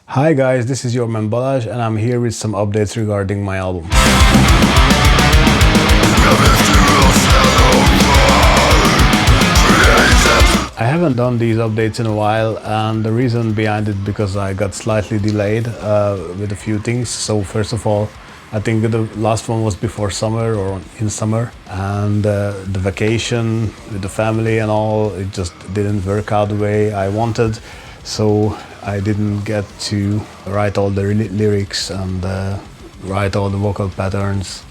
Hi guys, this is your man Balash and I'm here with some updates regarding my album. I haven't done these updates in a while, and the reason behind it because I got slightly delayed with a few things. So first of all, I think the last one was before summer or in summer, and the vacation with the family and all, it just didn't work out the way I wanted. So I didn't get to write all the lyrics and write all the vocal patterns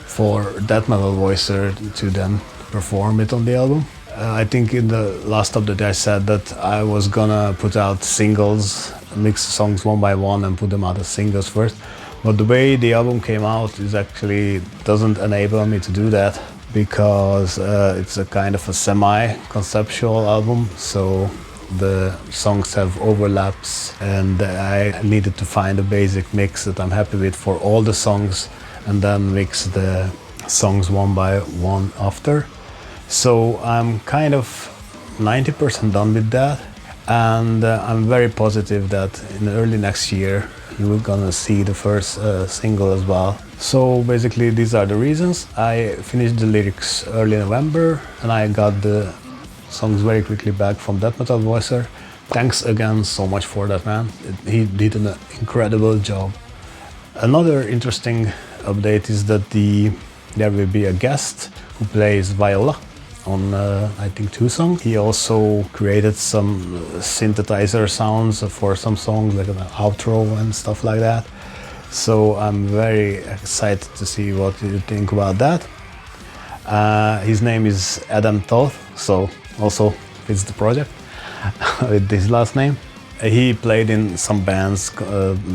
for Deathmetalvoicer to then perform it on the album. I think in the last update I said that I was gonna put out singles, mix songs one by one and put them out as singles first. But the way the album came out is actually doesn't enable me to do that because it's a kind of a semi-conceptual album. So the songs have overlaps and I needed to find a basic mix that I'm happy with for all the songs and then mix the songs one by one after. So I'm kind of 90% done with that, and I'm very positive that in early next year you're gonna see the first single as well. So basically these are the reasons. I finished the lyrics early November and I got the songs very quickly back from Deathmetalvoicer. Thanks again so much for that, man. He did an incredible job. Another interesting update is that there will be a guest who plays viola on I think 2 songs. He also created some synthesizer sounds for some songs, like an outro and stuff like that. So I'm very excited to see what you think about that. His name is Toth, so also fits the project with his last name. He played in some bands,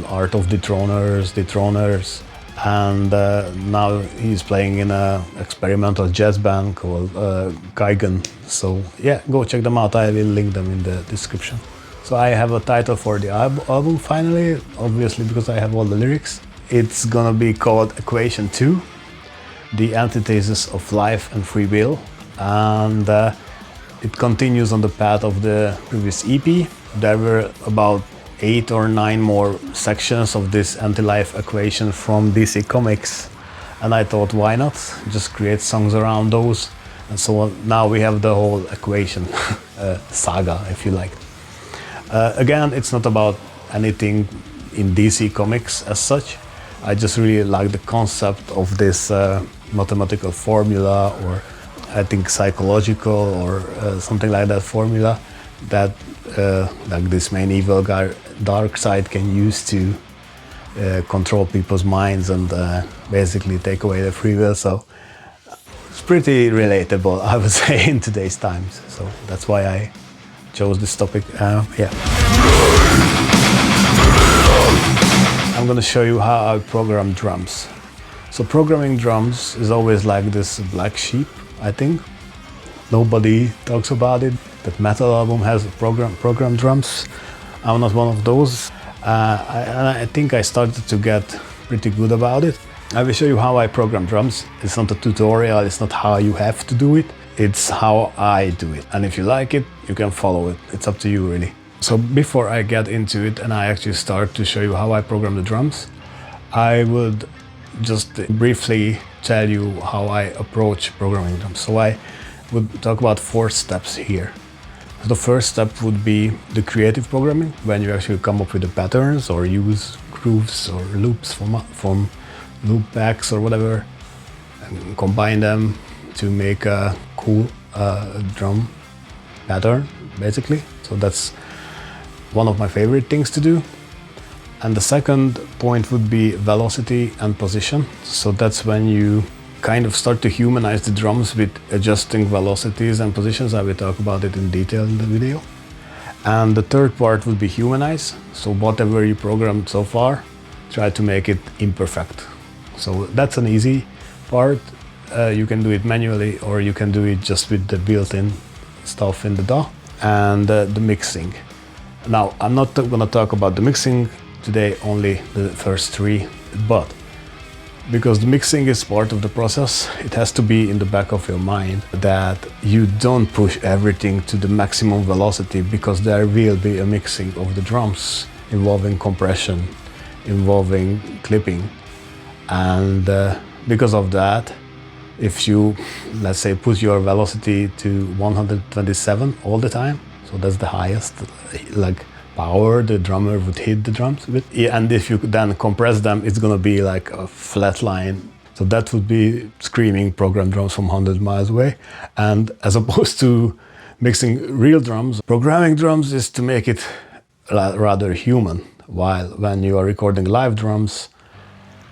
Art of Dethroners, and now he's playing in an experimental jazz band called Kajgün. So yeah, go check them out. I will link them in the description. So I have a title for the album finally, obviously because I have all the lyrics. It's gonna be called Equation 2, the antithesis of life and free will, and it continues on the path of the previous EP. There were about 8 or 9 more sections of this anti-life equation from DC Comics, and I thought, why not just create songs around those? And so now we have the whole equation saga, if you like. Again, it's not about anything in DC Comics as such. I just really like the concept of this mathematical formula, or I think psychological or something like that formula that like this main evil guy Darkseid can use to control people's minds and basically take away their free will. So it's pretty relatable, I would say, in today's times. So that's why I chose this topic. Yeah. I'm gonna show you how I program drums. So programming drums is always like this black sheep, I think. Nobody talks about it. That metal album has program drums. I'm not one of those. I think I started to get pretty good about it. I will show you how I program drums. It's not a tutorial, it's not how you have to do it. It's how I do it. And if you like it, you can follow it. It's up to you, really. So before I get into it and I actually start to show you how I program the drums, I would just briefly tell you how I approach programming drums. So I would talk about 4 steps here. The first step would be the creative programming, when you actually come up with the patterns or use grooves or loops from loop backs or whatever, and combine them to make a cool drum pattern, basically. So that's one of my favorite things to do. And the second point would be velocity and position. So that's when you kind of start to humanize the drums with adjusting velocities and positions. I will talk about it in detail in the video. And the third part would be humanize. So whatever you programmed so far, try to make it imperfect. So that's an easy part. You can do it manually or you can do it just with the built-in stuff in the DAW. And the mixing. Now, I'm not gonna talk about the mixing today, only the first 3, but because the mixing is part of the process, it has to be in the back of your mind that you don't push everything to the maximum velocity, because there will be a mixing of the drums involving compression, involving clipping. And because of that, if you, let's say, put your velocity to 127 all the time, so that's the highest like power the drummer would hit the drums with, and if you then compress them, it's gonna be like a flat line. So that would be screaming programmed drums from 100 miles away. And as opposed to mixing real drums, programming drums is to make it rather human, while when you are recording live drums,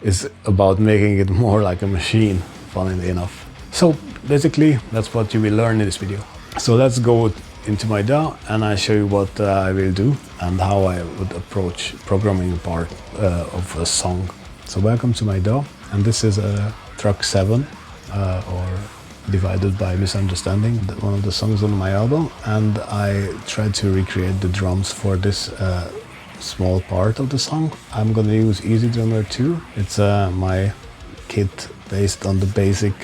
it's about making it more like a machine, funnily enough. So basically, that's what you will learn in this video. So let's go into my DAW and I show you what I will do and how I would approach programming part of a song. So welcome to my DAW, and this is a track 7 or Divided by Misunderstanding, one of the songs on my album, and I tried to recreate the drums for this small part of the song. I'm gonna use ezdrummer 2. It's my kit based on the basic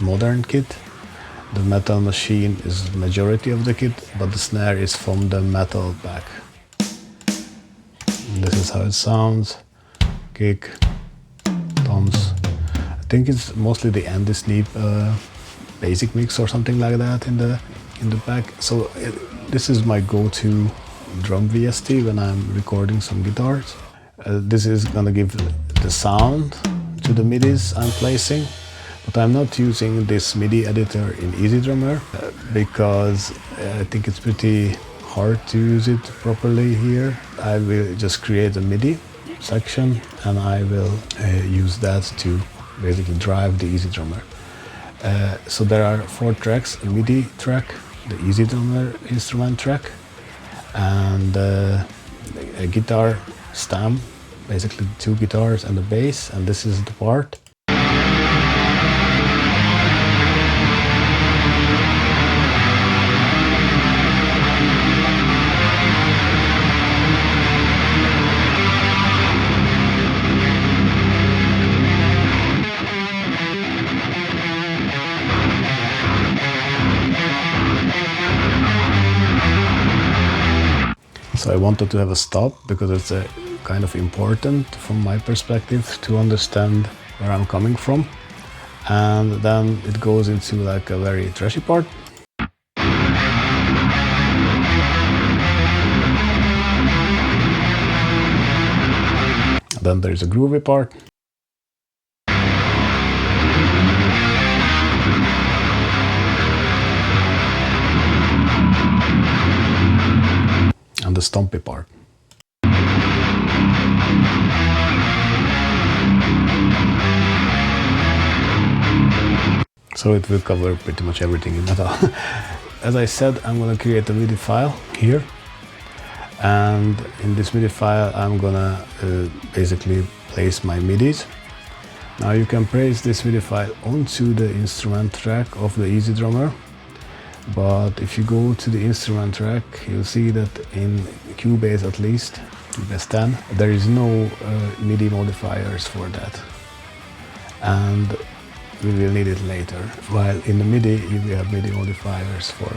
modern kit. The metal machine is the majority of the kit, but the snare is from the metal pack. And this is how it sounds. Kick, toms. I think it's mostly the Andy Sleep basic mix or something like that in the pack. So this is my go-to drum VST when I'm recording some guitars. This is gonna give the sound to the MIDIs I'm placing, but I'm not using this MIDI editor in ezdrummer because I think it's pretty hard to use it properly here. I will just create a MIDI section and I will use that to basically drive the ezdrummer. So there are 4 tracks: a MIDI track, the ezdrummer instrument track, and a guitar stem, basically 2 guitars and a bass, and this is the part. So I wanted to have a stop because it's kind of important from my perspective to understand where I'm coming from. And then it goes into like a very trashy part. Then there's a groovy part. And the stompy part. So it will cover pretty much everything in metal. As I said, I'm gonna create a MIDI file here, and in this MIDI file I'm gonna basically place my MIDIs. Now you can place this MIDI file onto the instrument track of the ezdrummer. But if you go to the instrument track, you'll see that in Cubase, at least, Cubase 10, there is no MIDI modifiers for that. And we will need it later. While in the MIDI, you will have MIDI modifiers for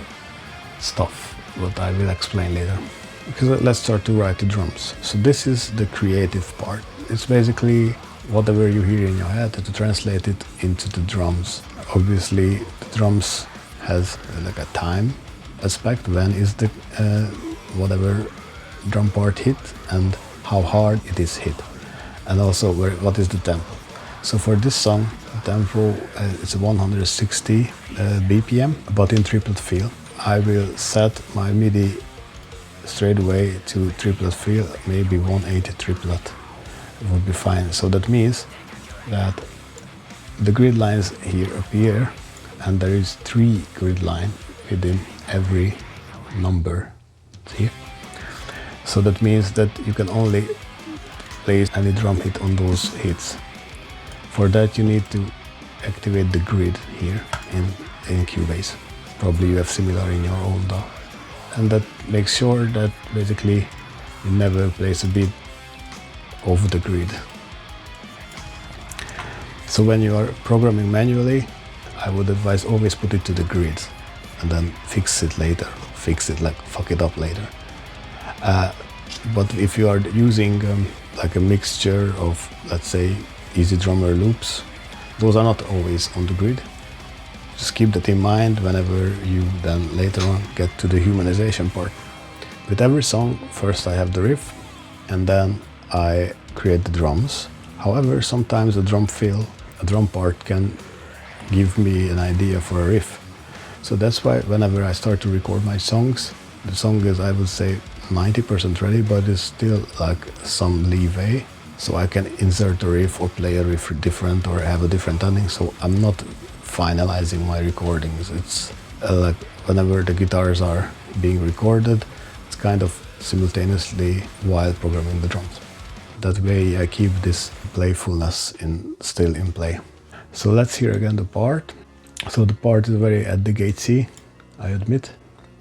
stuff, what I will explain later. Because let's start to write the drums. So this is the creative part. It's basically whatever you hear in your head to translate it into the drums. Obviously, the drums has like a time aspect, when is the whatever drum part hit and how hard it is hit, and also what is the tempo. So for this song, the tempo is 160 BPM, but in triplet feel. I will set my MIDI straight away to triplet feel, maybe 180 triplet would be fine. So that means that the grid lines here appear, and there is 3 grid line within every number here. So that means that you can only place any drum hit on those hits. For that you need to activate the grid here in Cubase. Probably you have similar in your own DAW. And that makes sure that basically you never place a beat over the grid. So when you are programming manually, I would advise always put it to the grid and then fix it later. Fix it, like fuck it up later. But if you are using like a mixture of, let's say, ezdrummer loops, those are not always on the grid. Just keep that in mind whenever you then later on get to the humanization part. With every song, first I have the riff, and then I create the drums. However, sometimes a drum fill, a drum part can give me an idea for a riff. So that's why whenever I start to record my songs, the song is, I would say, 90% ready, but it's still like some leeway. So I can insert a riff or play a riff different or have a different ending. So I'm not finalizing my recordings. It's like whenever the guitars are being recorded, it's kind of simultaneously while programming the drums. That way I keep this playfulness still in play. So let's hear again the part. So the part is very at the gate C, I admit.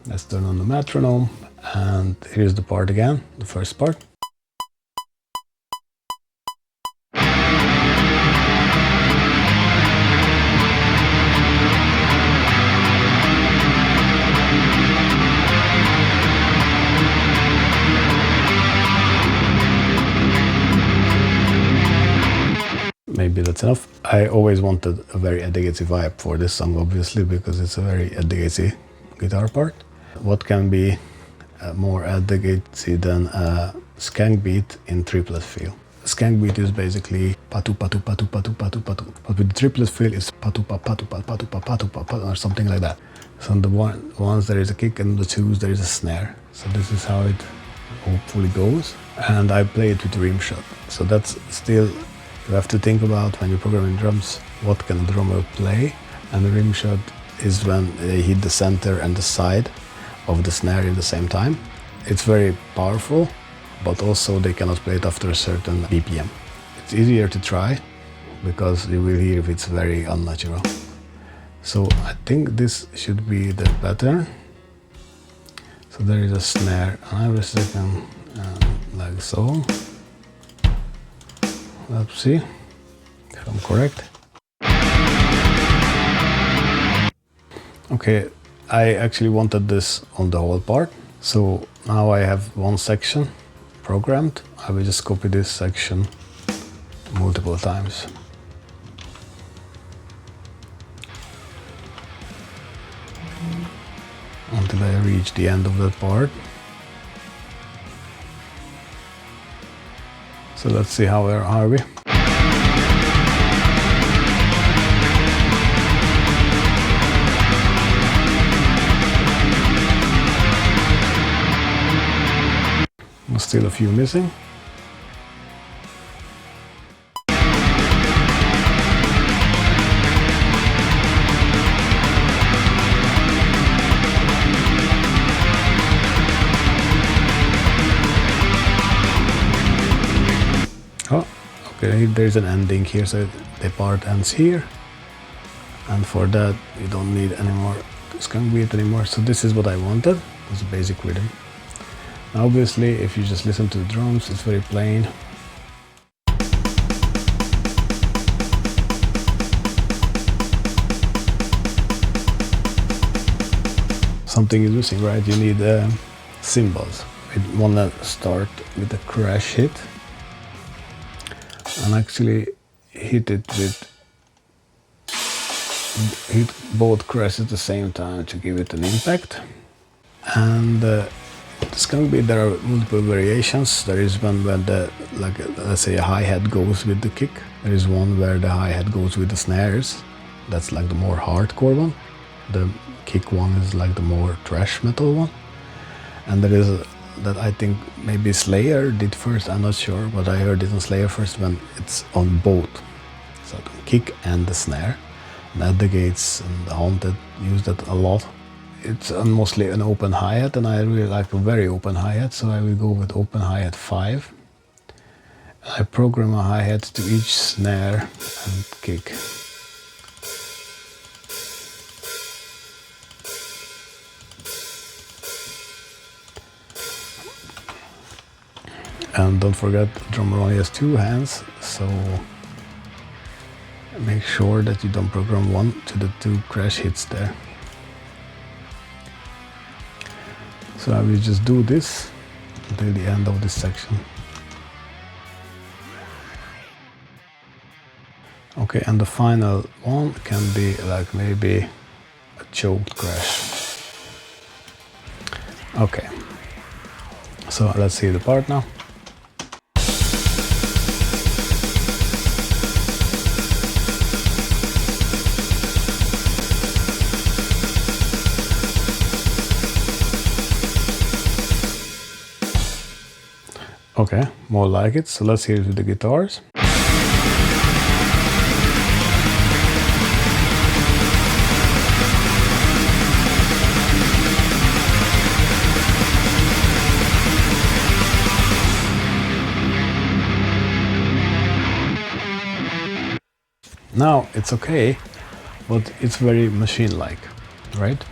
Let's turn on the metronome, and here's the part again, the first part. Maybe that's enough. I always wanted a very Eddigacy vibe for this song, obviously, because it's a very Eddigacy guitar part. What can be more Eddigacy than a skank beat in triplet feel? Skank beat is basically patu patu patu patu patu patu, but with the triplet feel it's patu pa patu pa patu pa patu pa patu, or something like that. So on the ones there is a kick, and the twos there is a snare. So this is how it hopefully goes. And I play it with the rim shot. So that's still, you have to think about when you're programming drums, what can a drummer play, and the rim shot is when they hit the center and the side of the snare at the same time. It's very powerful, but also they cannot play it after a certain BPM. It's easier to try, because you will hear if it's very unnatural. So I think this should be the pattern. So there is a snare on every second, like so. Let's see if I'm correct. Okay, I actually wanted this on the whole part. So now I have one section programmed. I will just copy this section multiple times. Until I reach the end of that part. So let's see how are we. Still a few missing. Oh, okay, there's an ending here, so the part ends here. And for that, you don't need any more skunk beat anymore. So this is what I wanted, it's a basic rhythm. Now obviously, if you just listen to the drums, it's very plain. Something is missing, right? You need cymbals. You wanna start with a crash hit and actually hit both crashes at the same time to give it an impact. And the skunk beat, there are multiple variations. There is one where the, like, let's say a hi-hat goes with the kick. There is one where the hi-hat goes with the snares. That's like the more hardcore one. The kick one is like the more thrash metal one. And there is that I think maybe Slayer did first, I'm not sure, but I heard it on Slayer first when it's on both. So the kick and the snare. And at the Gates and the Haunted use that a lot. It's mostly an open hi-hat, and I really like a very open hi-hat, so I will go with open hi-hat 5. I program a hi-hat to each snare and kick. And don't forget, the drummer only has 2 hands, so make sure that you don't program one to the 2 crash hits there. So I will just do this until the end of this section. Okay, and the final one can be like maybe a choked crash. Okay, so let's see the part now. Okay, more like it. So let's hear it with the guitars. Now it's okay, but it's very machine-like, right?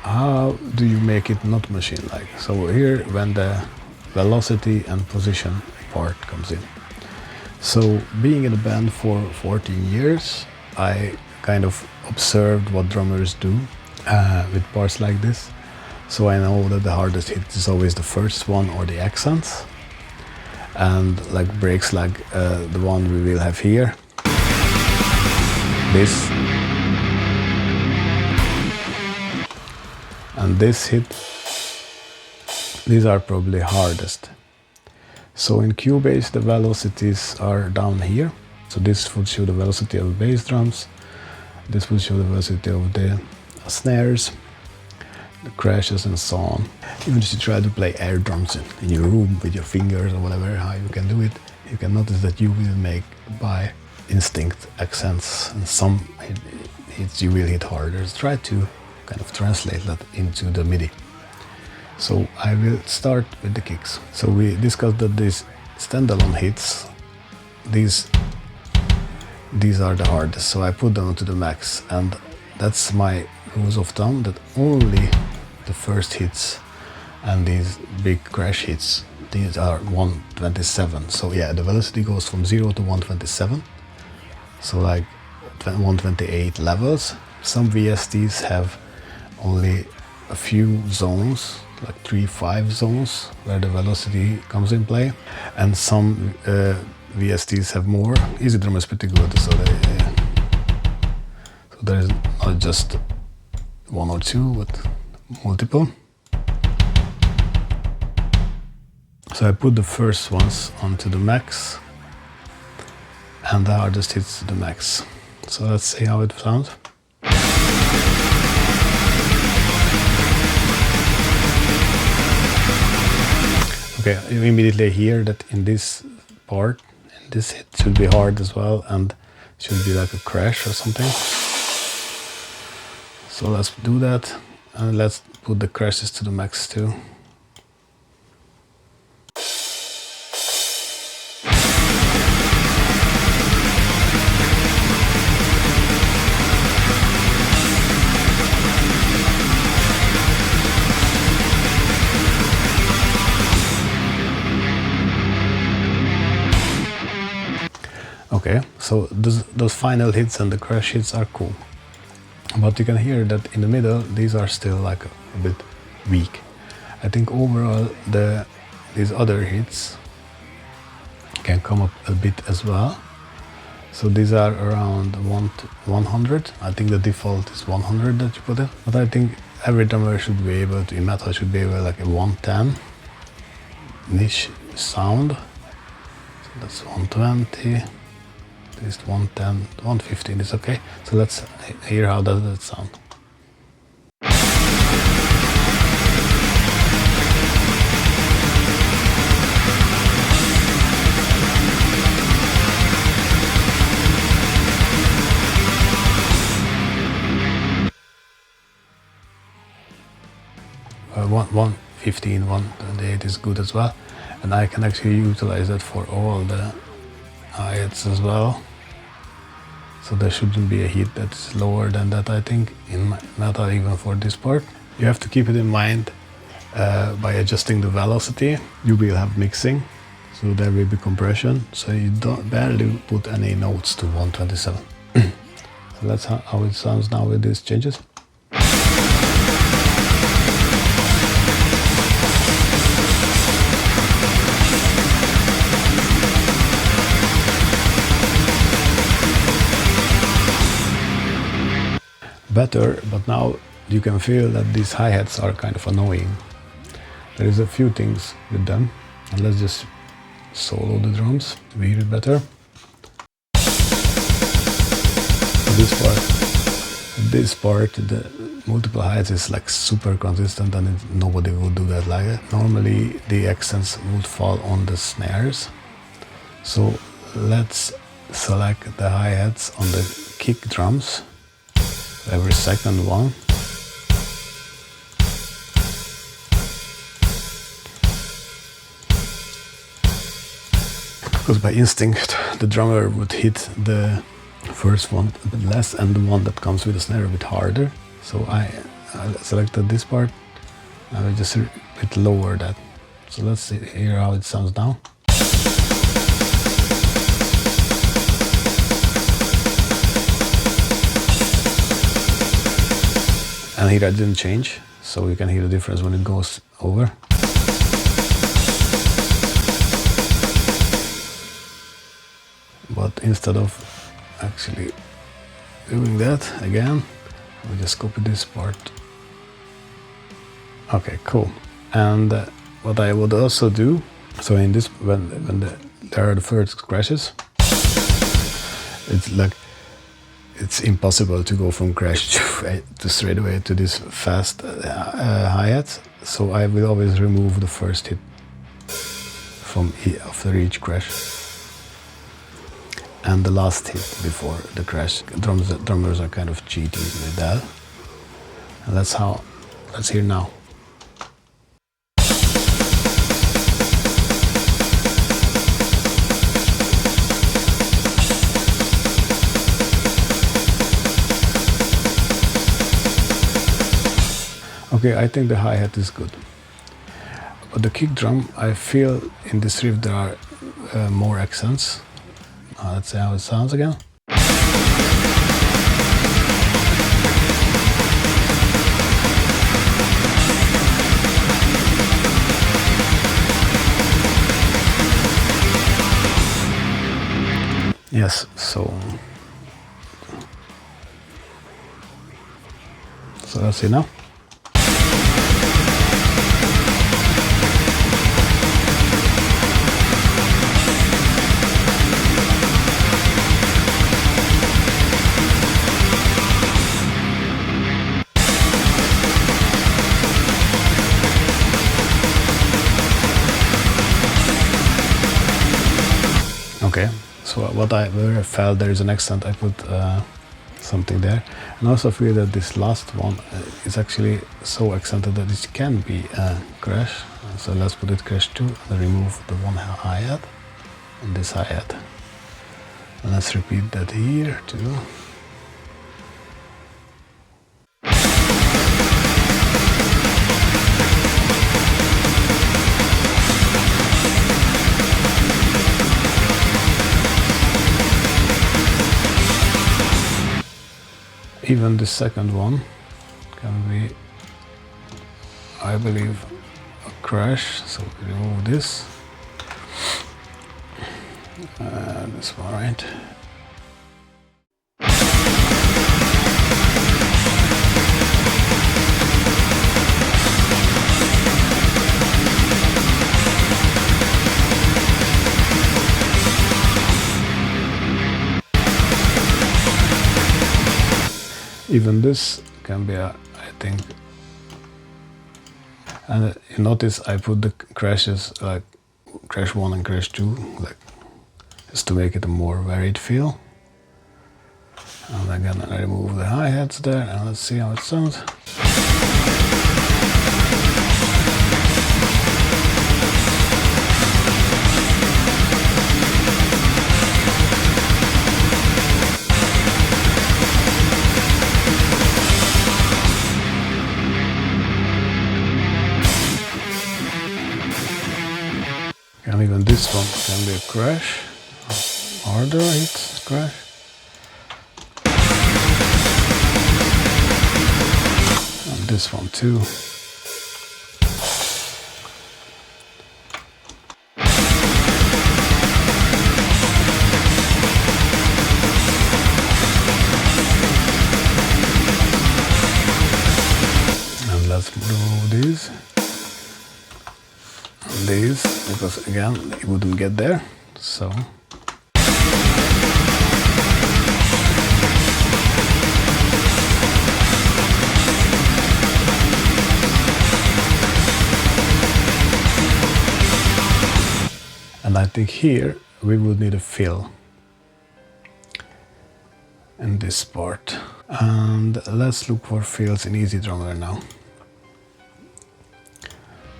How do you make it not machine-like? So here, when the velocity and position part comes in. So being in a band for 14 years, I kind of observed what drummers do with parts like this. So I know that the hardest hit is always the first one or the accents. And like breaks like the one we will have here. This. And this hit. These are probably hardest. So in Cubase the velocities are down here. So this would show the velocity of the bass drums. This will show the velocity of the snares, the crashes and so on. Even if you try to play air drums in your room with your fingers or whatever, how you can do it, you can notice that you will make by instinct accents, and some hits you will hit harder. Try to kind of translate that into the MIDI. So I will start with the kicks. So we discussed that these standalone hits, these are the hardest. So I put them to the max, and that's my rules of thumb, that only the first hits and these big crash hits, these are 127. So yeah, the velocity goes from 0 to 127. So like 128 levels. Some VSTs have only a few zones, like 3-5 zones where the velocity comes in play, and some VSTs have more. ezdrummer is pretty good, so there's not just one or two, but multiple. So I put the first ones onto the max, and the hardest hits to the max. So let's see how it sounds. Okay, you immediately hear that in this part, in this hit should be hard as well, and should be like a crash or something. So let's do that, and let's put the crashes to the max too. Okay, so those final hits and the crash hits are cool. But you can hear that in the middle, these are still like a bit weak. I think overall these other hits can come up a bit as well. So these are around 100. I think the default is 100 that you put it. But I think every drummer should be able to, in metal, should be able like a 110 niche sound. So that's 120. At least 110, 115 is okay. So let's hear how does that sound. Uh, 115, 128 is good as well. And I can actually utilize that for all the hi-hats as well. So there shouldn't be a hit that's lower than that, I think, in metal, even for this part. You have to keep it in mind by adjusting the velocity. You will have mixing, so there will be compression, so you don't barely put any notes to 127. So that's how it sounds now with these changes. better, but now you can feel that these hi-hats are kind of annoying. There is a few things with them, and let's just solo the drums, we hear it better. This part, the multiple hi-hats is like super consistent, and nobody would do that like that. Normally the accents would fall on the snares. So let's select the hi-hats on the kick drums, every second one. Because by instinct the drummer would hit the first one a bit less and the one that comes with the snare a bit harder. So I selected this part and I just a bit lower that. So let's hear how it sounds now. And here I didn't change, so you can hear the difference when it goes over. But instead of actually doing that again, we just copy this part. Okay, cool. And what I would also do, so in this, when there are the first crashes, it's like it's impossible to go from crash to straight away to this fast hi-hat. So I will always remove the first hit from after each crash, and the last hit before the crash. Drummers are kind of cheating with that, and that's how. Let's hear now. Okay, I think the hi-hat is good. But the kick drum, I feel in this riff there are more accents. Let's see how it sounds again. Yes, so let's see now. Okay, so where I felt there is an accent, I put something there. And also feel that this last one is actually so accented that it can be a crash. So let's put it crash 2 and remove the one hi-hat and this hi-hat. And let's repeat that here too. Even the second one can be, I believe, a crash. So we remove this. This one, right? Even this can be I think, and you notice I put the crashes like crash 1 and crash 2, like just to make it a more varied feel. And again I remove the hi-hats there, and let's see how it sounds. And even this one can be a crash, harder hit crash. And this one too. because again it wouldn't get there. So and I think here we would need a fill in this part. And let's look for fills in ezdrummer now.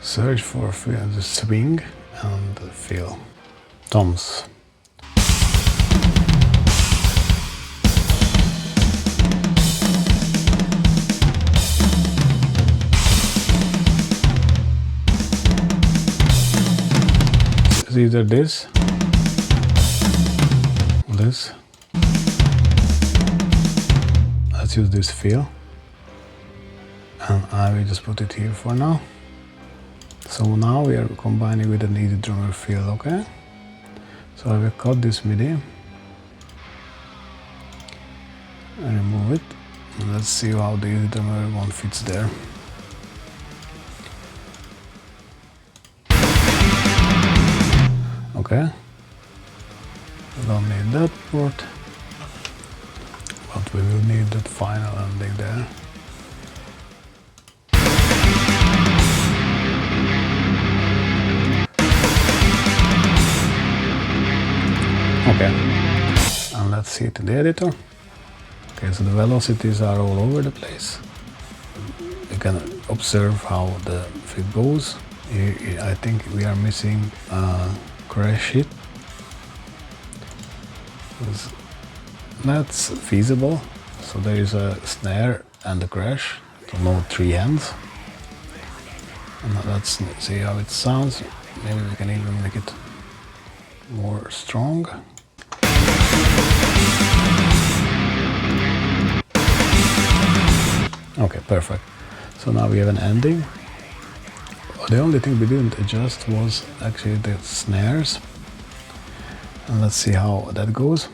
Search for fill, the swing and the fill. Toms. It's either this, this. Let's use this fill, and I will just put it here for now. So now we are combining with an ezdrummer fill, okay? So I will cut this MIDI and remove it. And let's see how the ezdrummer one fits there. Okay. We don't need that port, but we will need that final ending there. Okay, and let's see it in the editor. Okay, so the velocities are all over the place. You can observe how the fit goes. I think we are missing a crash hit. That's feasible. So there is a snare and a crash, so no three hands. And let's see how it sounds. Maybe we can even make it more strong. Okay, perfect. So now we have an ending. The only thing we didn't adjust was actually the snares. And let's see how that goes.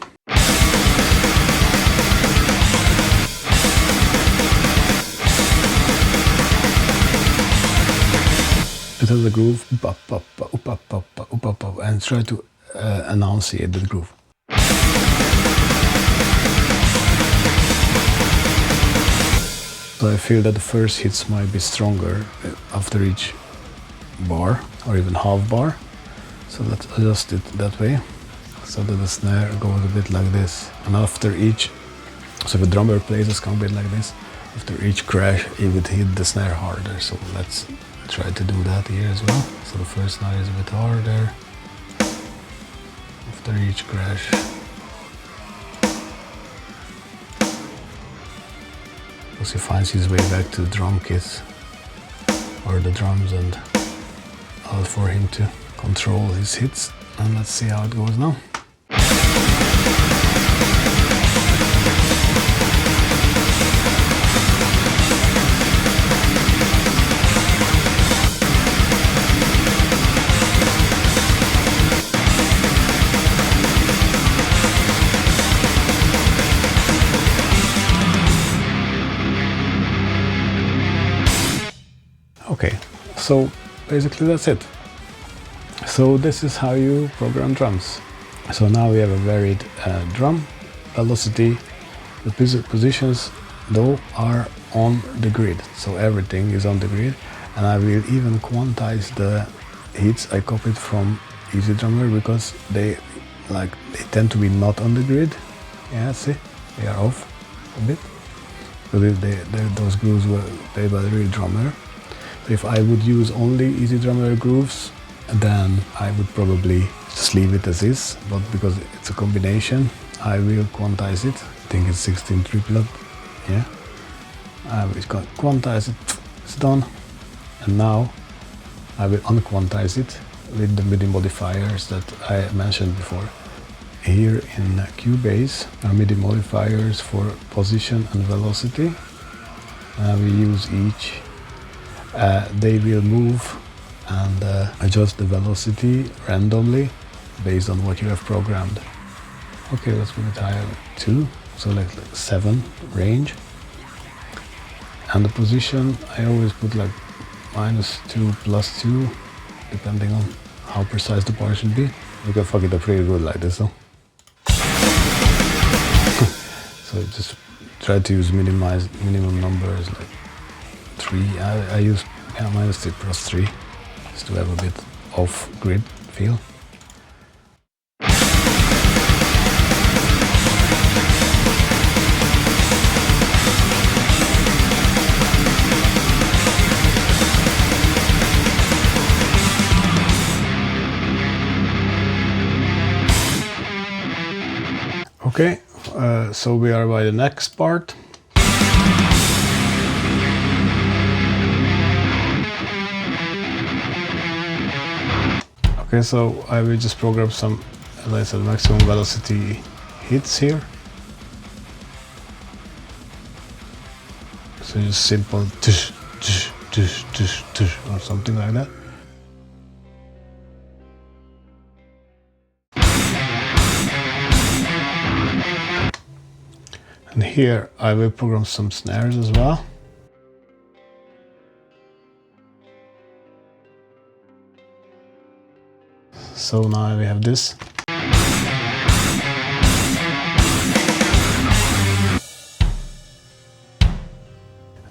It has a groove, and try to enunciate the groove. So I feel that the first hits might be stronger after each bar, or even half bar. So let's adjust it that way, so that the snare goes a bit like this. And after each, so if a drummer plays a skunk bit like this, after each crash it would hit the snare harder. So let's try to do that here as well. So the first note is a bit harder after each crash. Because he finds his way back to the drum kit or the drums, and allow for him to control his hits. And let's see how it goes now. Okay, so basically that's it. So this is how you program drums. So now we have a varied drum velocity. The positions though are on the grid, so everything is on the grid, and I will even quantize the hits I copied from ezdrummer, because they tend to be not on the grid. Yeah, see, they are off a bit, because those grooves were played by the real drummer. If I would use only ezdrummer grooves, then I would probably just leave it as is, but because it's a combination, I will quantize it. I think it's 16 triplet, yeah. I will quantize it, it's done. And now I will unquantize it with the MIDI modifiers that I mentioned before. Here in Cubase are MIDI modifiers for position and velocity. We use each. They will move and adjust the velocity randomly based on what you have programmed. Okay, let's put it higher, 2, so like 7 range. And the position, I always put like -2, +2, depending on how precise the bar should be. You can fuck it up pretty good like this though. So just try to use minimum numbers like 3. I use -3 plus 3 just to have a bit off-grid feel. Okay, so we are by the next part. Okay, so I will just program some, as I said, maximum velocity hits here. So just simple tush, tush, tush, tush, tush, or something like that. And here I will program some snares as well. So now we have this.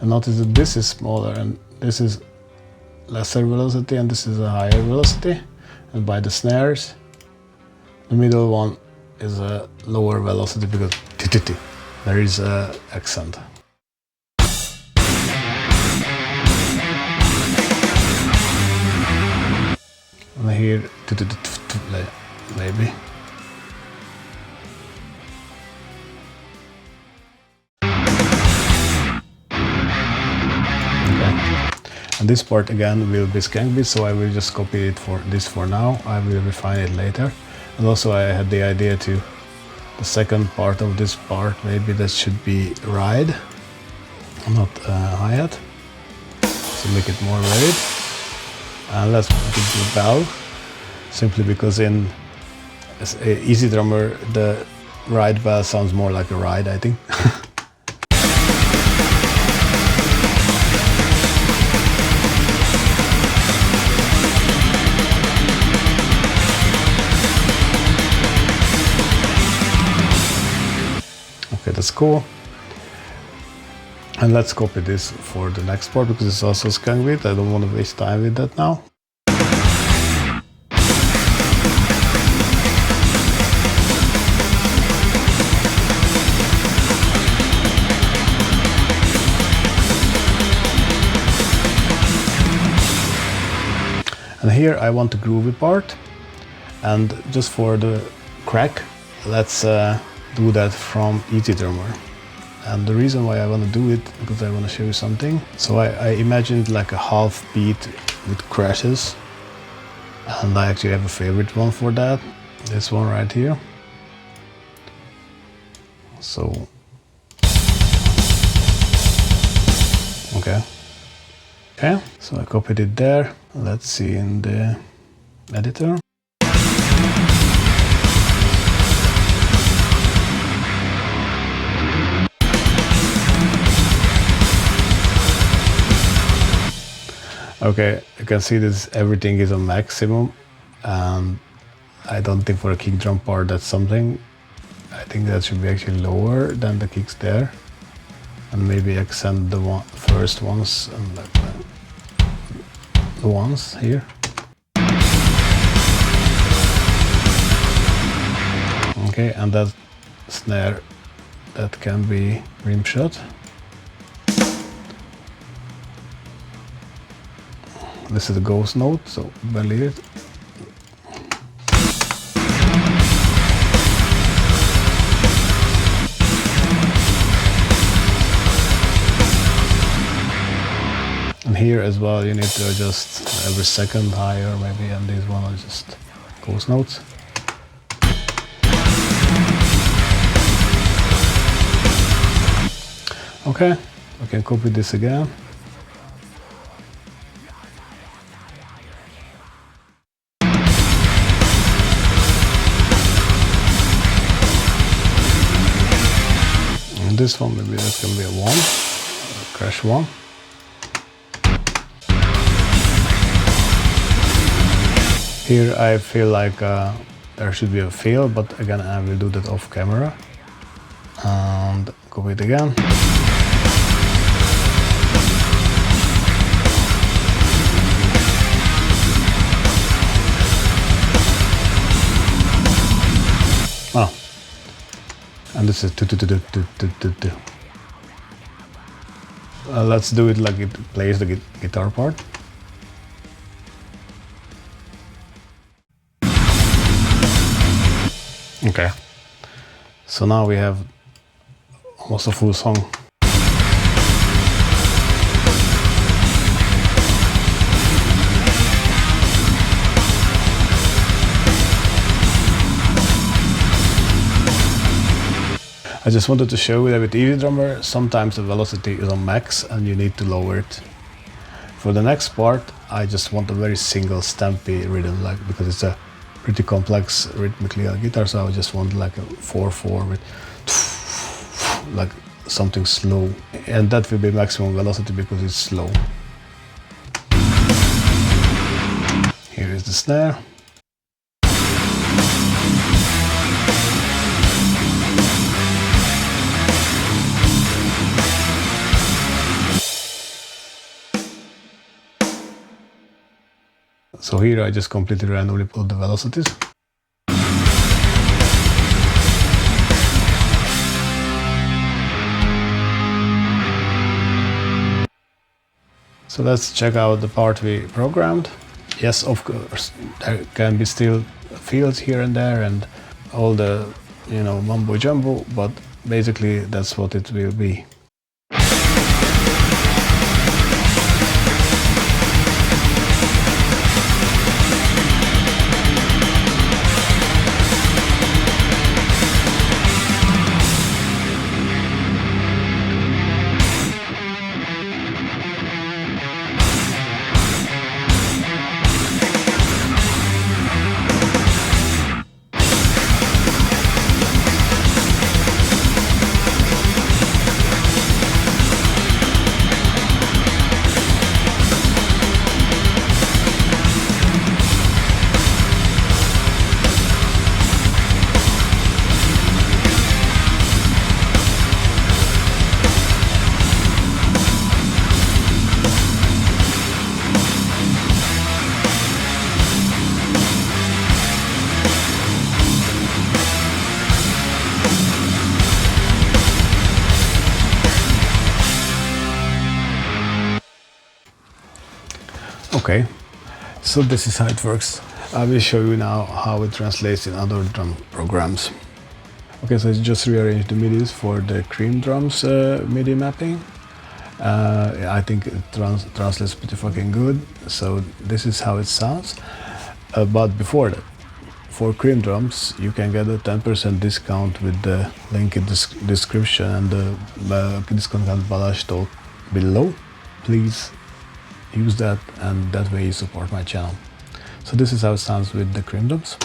And notice that this is smaller and this is lesser velocity and this is a higher velocity. And by the snares, the middle one is a lower velocity because there is an accent. And here, maybe. Okay. And this part again will be skank beat, so I will just copy it for this for now. I will refine it later. And also I had the idea to the second part of this part, maybe that should be ride, not hi-hat, so make it more varied. And let's put it to bell, simply because in ezdrummer the ride bell sounds more like a ride, I think. Okay, that's cool. And let's copy this for the next part because it's also skank beat. I don't want to waste time with that now. And here I want the groovy part, and just for the crack, let's do that from ezdrummer. And the reason why I want to do it, because I want to show you something. So I imagined like a half beat with crashes, and I actually have a favorite one for that. This one right here. So, okay. Okay, so I copied it there. Let's see in the editor. Okay, you can see this, everything is on maximum, and I don't think for a kick drum part that's something. I think that should be actually lower than the kicks there, and maybe accent the first ones and like the ones here. Okay, and that snare, that can be rim shot. This is a ghost note, so believe it. And here as well, you need to adjust every second higher maybe, and this one is just ghost notes. Okay, I can copy this again. This one, maybe that can be a 1, a crash 1. Here I feel like there should be a feel, but again I will do that off camera. And go it again. Oh, and this is let's do it like it plays the guitar part. Okay, so now we have almost a full song. I just wanted to show you that with ezdrummer, sometimes the velocity is on max and you need to lower it. For the next part, I just want a very single stampy rhythm, like because it's a pretty complex rhythmically guitar, so I just want like a 4/4 with like something slow, and that will be maximum velocity because it's slow. Here is the snare. So here I just completely randomly pulled the velocities. So let's check out the part we programmed. Yes, of course, there can be still fields here and there and all the, you know, mumbo jumbo, but basically that's what it will be. Okay, so this is how it works. I will show you now how it translates in other drum programs. Okay, so I just rearranged the MIDIs for the Krimh Drums MIDI mapping. I think it translates pretty fucking good. So this is how it sounds. But before that, for Krimh Drums, you can get a 10% discount with the link in the description and the discount code BalashToth below. Please use that, and that way you support my channel. So this is how it sounds with the Krimh Drums.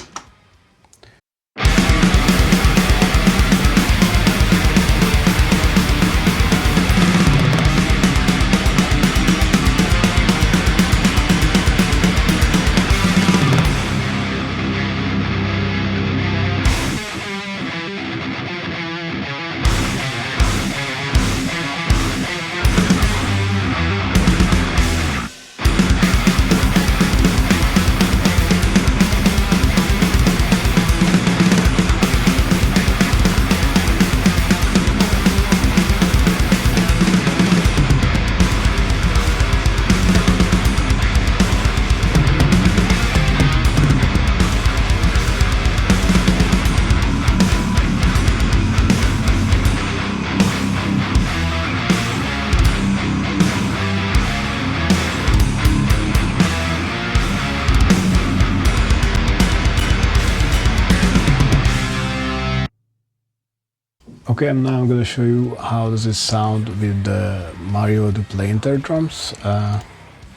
Okay, and now I'm going to show you how does it sound with the Mario Duplainter Drums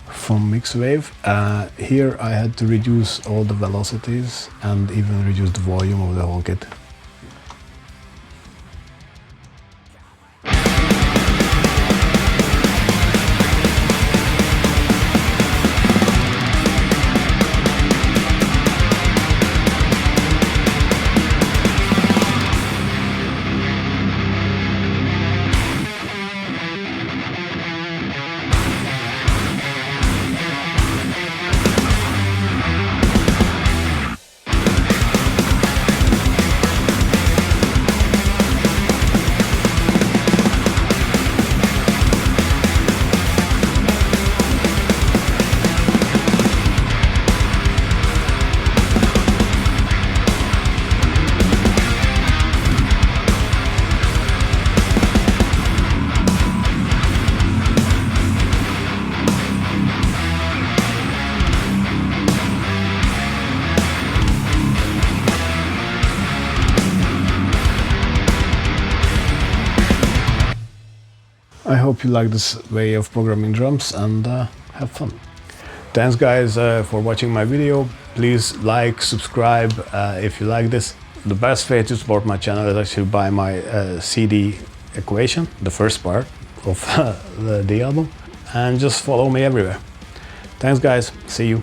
from Mixwave. Here I had to reduce all the velocities and even reduce the volume of the whole kit. I hope you like this way of programming drums and have fun. Thanks guys for watching my video. Please like, subscribe if you like this. The best way to support my channel is actually buy my CD Equation, the first part of the album, and just follow me everywhere. Thanks guys, see you.